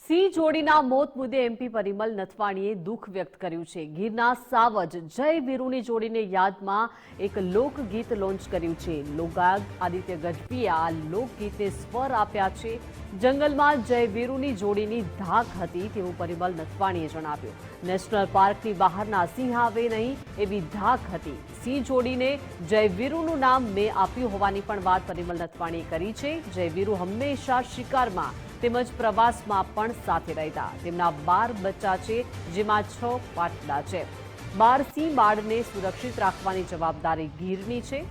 સિંહ જોડીના મોત મુદ્દે એમપી પરિમલ નથવાણીએ દુઃખ વ્યક્ત કર્યું છે। ગીરના સાવજ જય વીરુની જોડીને યાદમાં એક લોકગીત લોન્ચ કર્યું છે। લોકગાયક આદિત્ય ગઢવીએ આ લોકગીતને સ્વર આપ્યા છે। જંગલમાં જય વીરુની જોડીની ધાક હતી તેવું પરિમલ નથવાણીએ જણાવ્યું। નેશનલ પાર્કની બહારના સિંહ આવે નહીં એવી ધાક હતી। સિંહ જોડીને જય વીરુનું નામ મેં આપ્યું હોવાની પણ વાત પરિમલ નથવાણીએ કરી છે। જય વીરુ હંમેશા શિકારમાં તેમજ પ્રવાસમાં પણ સાથે રહેતા। તેમના 12 બચ્ચા છે જેમાં 6 પાટલા છે। 12 સિંહ બાળને સુરક્ષિત રાખવાની જવાબદારી ગીરની છે।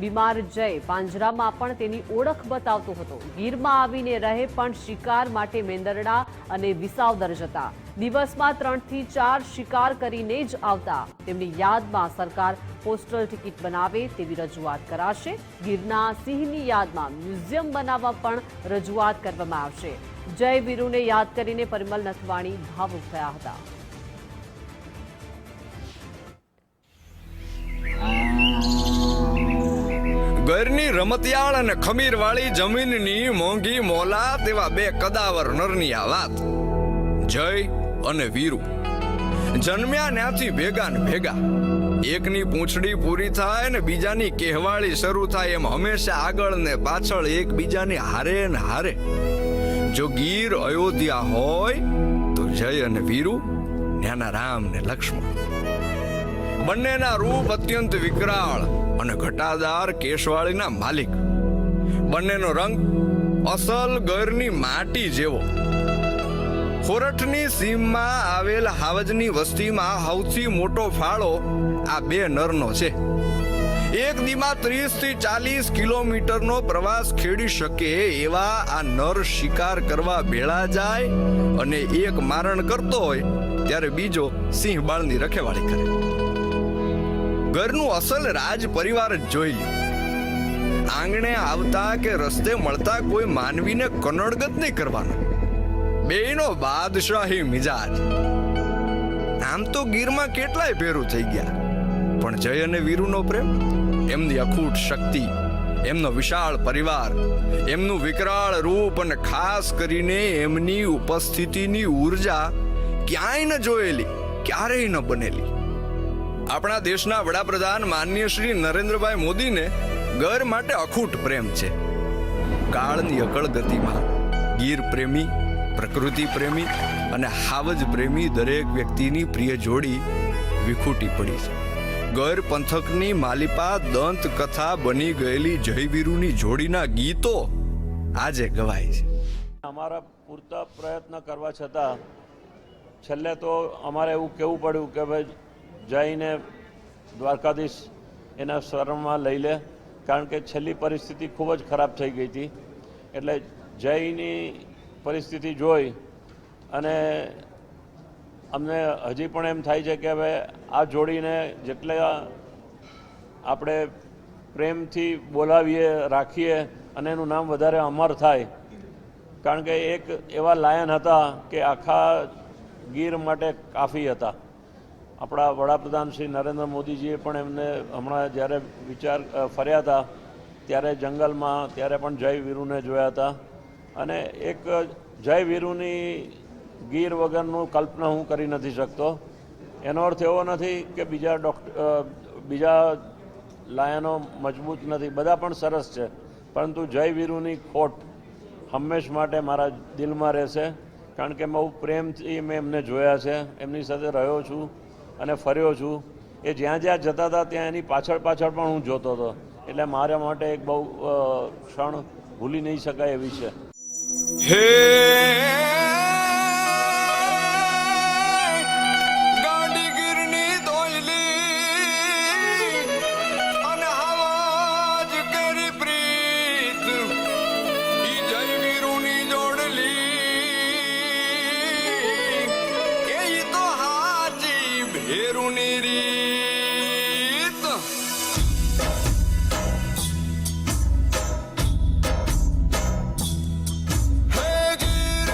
બીમાર જય પાંજરામાં પણ તેની ઓળખ બતાવતો હતો। ગીરમાં આવીને રહે પણ શિકાર માટે મેંદરડા અને વિસાવદર જતા। દિવસમાં 3 થી 4 શિકાર કરીને જ આવતા। તેમની યાદમાં સરકાર પોસ્ટલ ટિકિટ બનાવે તેવી રજૂઆત કરાશે। ગીરના સિંહની યાદમાં મ્યુઝિયમ બનાવવા પણ રજૂઆત કરવામાં આવશે। જય વીરુને યાદ કરીને પરિમલ નથવાણી ભાવુક થયા હતા। ઘરની રમતિયાળ અને ખમીરવાળી જમીનની મોંઘી મોલા તેવા બે કદાવર નરની આ વાત। જય અને વીરુ જન્મ્યા ત્યાંથી ભેગા ને ભેગા। એકની પૂંછડી પૂરી થાય ને બીજાની કહેવાળી શરૂ થાય એમ હંમેશા આગળ ને પાછળ એકબીજાની હારે ને હારે। જો ગીર અયોધ્યા હોય તો જય અને વીરુ ન્યાના રામ ને લક્ષ્મણ। બંનેના રૂપ અત્યંત વિકરાળ અને ઘટાદાર કેશવાળીના માલિક। બંનેનો રંગ અસલ ગરની માટી જેવો। ખોરઠની સીમમાં આવેલ હાવજની વસ્તીમાં સૌથી મોટો ફાળો આ બે નરનો છે। એક દીમાં 30 થી 40 કિલોમીટરનો પ્રવાસ ખેડી શકે એવા આ નર શિકાર કરવા ભેળા જાય અને એક મારણ કરતો હોય ત્યારે બીજો સિંહ બાળની રખેવાળી કરે। ઘરનું અસલ રાજ પરિવાર જ જોઈ લ્યો। આંગણે આવતા કે રસ્તે મળતા કોઈ માનવીને કનડગત નહીં કરવાનો। બેયનો બાદશાહી મિજાજ। આમ તો ગીરમાં કેટલાય ભેરું થઈ ગયા પણ જય અને વીરુનો પ્રેમ, એમની અખૂટ શક્તિ, એમનો વિશાળ પરિવાર, એમનું વિકરાળ રૂપ અને ખાસ કરીને એમની ઉપસ્થિતિની ઉર્જા ક્યાંય ન જોયેલી, ક્યારેય ન બનેલી। આપણા દેશના વડાપ્રધાન માનનીય શ્રી નરેન્દ્રભાઈ મોદીને ગર માટે અખૂટ પ્રેમ છે। કાળની અકળ ગતિમાં ગીર પ્રેમી, પ્રકૃતિ પ્રેમી અને હાવજ પ્રેમી દરેક વ્યક્તિની પ્રિય જોડી વિખૂટી પડી છે। ગર પંથકની માલિપા દંત કથા બની ગયેલી જયવીરુની જોડીના ગીતો આજે ગવાય છે। અમારા પૂરતા પ્રયત્ન કરવા છતાં છેલ્લે તો અમારે એવું કહેવું પડ્યું કે ભાઈ જઈને દ્વારકાધીશ એના શરણમાં લઈ લે, કારણ કે છેલ્લી પરિસ્થિતિ ખૂબ જ ખરાબ થઈ ગઈ હતી। એટલે જયની પરિસ્થિતિ જોઈ અને અમને હજી પણ એમ થાય છે કે હવે આ જોડીને જેટલા આપણે પ્રેમથી બોલાવીએ, રાખીએ અને એનું નામ વધારે અમર થાય, કારણ કે એક એવા લાયન હતા કે આખા ગીર માટે કાફી હતા। આપણા વડાપ્રધાન શ્રી નરેન્દ્ર મોદીજીએ પણ એમને હમણાં જ્યારે ફર્યા હતા ત્યારે જંગલમાં, ત્યારે પણ જય વીરુને જોયા હતા। અને એક જય વીરુની ગીર વગરનું કલ્પના હું કરી નથી શકતો। એનો અર્થ એવો નથી કે બીજા લાયનો મજબૂત નથી, બધા પણ સરસ છે, પરંતુ જય વીરુની ખોટ હંમેશ માટે મારા દિલમાં રહેશે, કારણ કે બહુ પ્રેમથી મેં એમને જોયા છે, એમની સાથે રહ્યો છું અને ફર્યો છું। એ જ્યાં જ્યાં જતા હતા ત્યાં એની પાછળ પાછળ પણ હું જોતો હતો। એટલે મારા માટે એક બહુ ક્ષણ ભૂલી નહીં શકાય એવી છે। હે ગાંડી ગીરની દોયલી અને હાવજ કરી પ્રીત, ઈ જય વીરુની જોડલી એ ઈ તો હાચી ભેરુની રીત। હે ગીર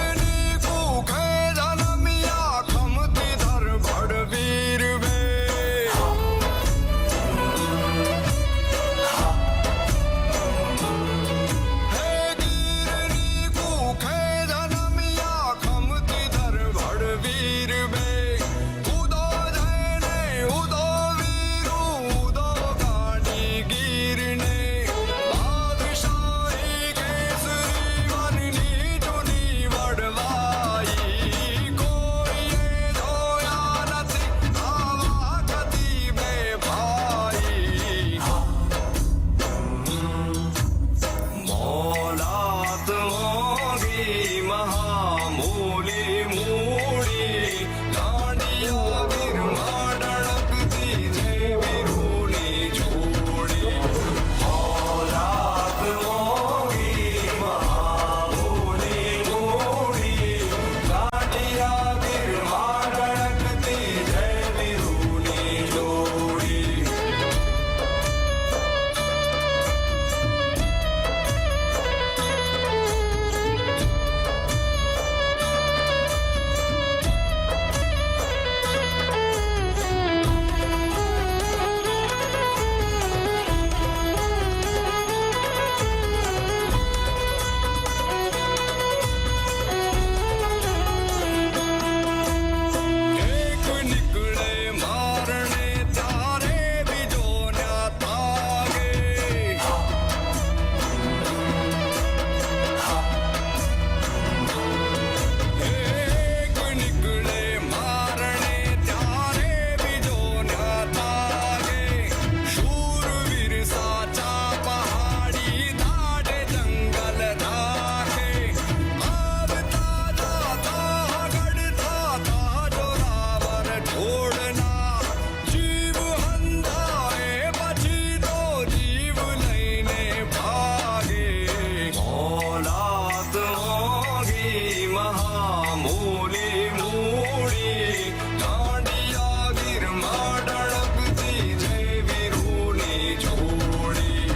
મોગી મહામૂલી મૂડી દાંડિયા ગીરમાં ડળકતી જય વીરુની જોડી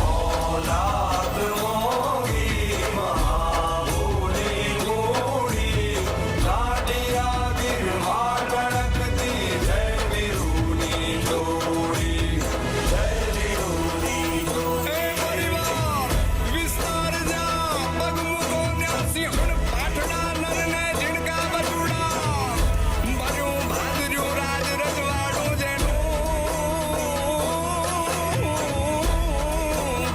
ઓલાદ મોગી મહામૂલી મૂડી દાંડિયા ગીરમાં ડળકતી જય વીરુની જોડી જય વીરુની જોડી એ પરિવાર વિસ્તાર જા પગમુગો ન્યાસી હણ પાઠડા નરને ઝીણકા બટુડા ભર્યું ભાદર્યું રાજ રજવાડું જેનું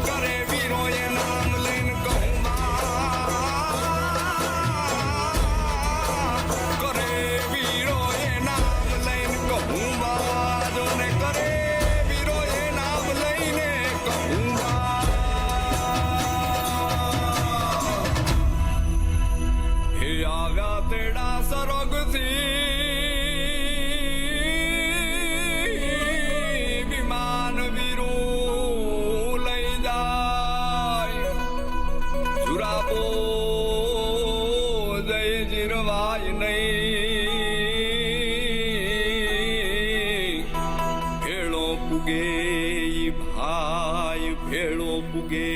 કરે વીરોએ નામ લઈને કહું કરે વીરોએ નામ લઈને કહું બાજોને કરે વીરોએ નામ લઈને કહું હે આવ્યા તેડા સરોગથી વિમાન વીરું લઈ જાય સુરાપો જય જીરવાય નહીં ભેળો પુગે ઈ ભાઈ ભેળો પુગે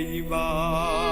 ઈ ભાઈ